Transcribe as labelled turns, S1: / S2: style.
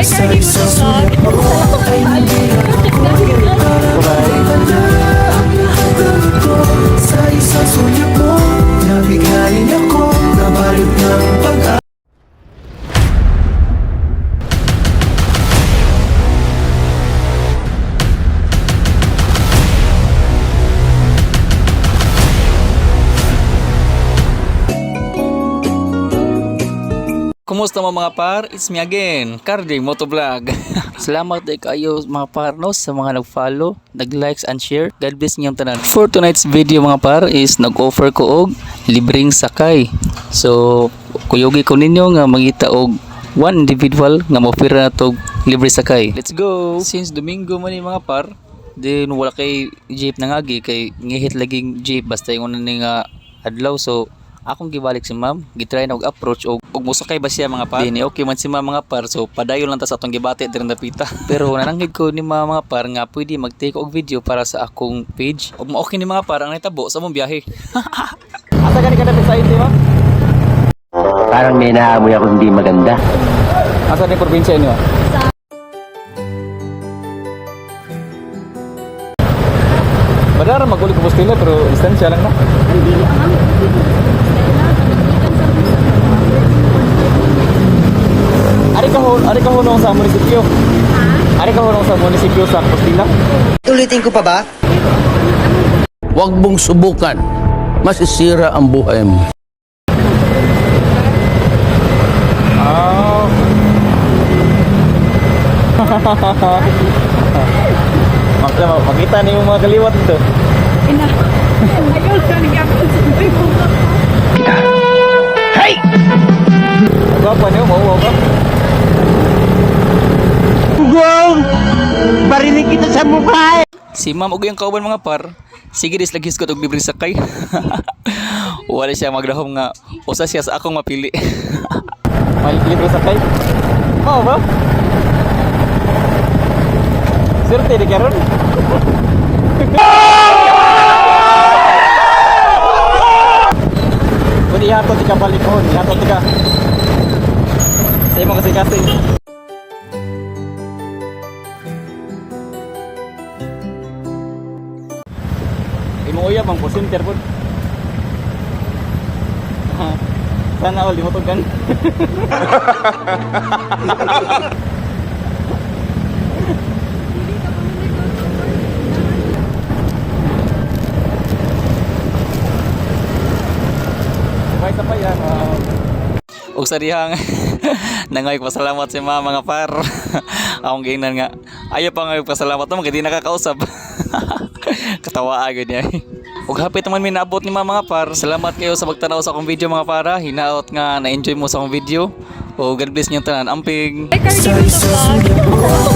S1: Sa isang sulat mo ay nililak ko. Baliwala ang lahat ng ito. Sa isang sulat mo nabigayin ako, nabalot ng pag-asa.
S2: Kumusta mga par? It's me again, Cardi Motovlog. Salamat din kayo mga par no, sa mga nag-follow, nag-likes and share. God bless niyong tanan. For tonight's video mga par is nag-offer ko og libreng sakay. So, kuyogi ko ninyo nga mangita og one individual nga ma-offer na to libre sakay. Let's go! Since Domingo man ni mga par, din wala kay jeep nangagi kay ngihit laging jeep basta yung una nga adlaw. So, akong gibalik si ma'am, gitry na og approach og musakay ba siya mga par. Dini okay man si ma'am mga par, so padayon lang ta sa atong gibati diri napita. Pero nananghid ko ni mga par nga pwede mag-take og video para sa akong page. Og okay ni mga par ang nitabo sa mong biyahe. Asa gani ka dapat sa ito ma'am?
S3: Parang may naamoy ako hindi maganda.
S2: Asa ni probinsya niyo? Badara maguli ko postila pero distansya lang na. Ari ka hunong sa munisipyo. Ari ka hunong sa munisipyo sa Postila.
S4: Ulitin ko pa ba?
S5: Huwag mong subukan. Masisira ang buhay mo.
S2: Makita na yung mga kaliwat dito.
S3: Hey!
S2: Gwapa niyo, mauwaw ka.
S3: Gong! Barinig kita sa mukha eh!
S2: Si ma'am og yung kauban mga par, sige dis lagis ko og libre sakay. Wala siya magdahom nga usa siya sa akong mapili. Libre sakay? Oo ba? Serte di karon. Pwede ihatod di ka balik ko, ihatod di ka. Sa mo kasi. Imong uyab ang center po. Sana all limotog kan. Sabay yan. Og sa dihang nangay pasalamat si mga par. Akong gingnan nga. Ayo pa nga pasalamat mo kay di nakakausap. Katawa agad niya. Ug hapit naman may naabot ni mga par. Salamat kayo sa pagtanaw sa akong video mga para. Hinaot nga na-enjoy mo sa akong video. O God bless niyo tanan. Amping.
S1: Sa isang sulat mo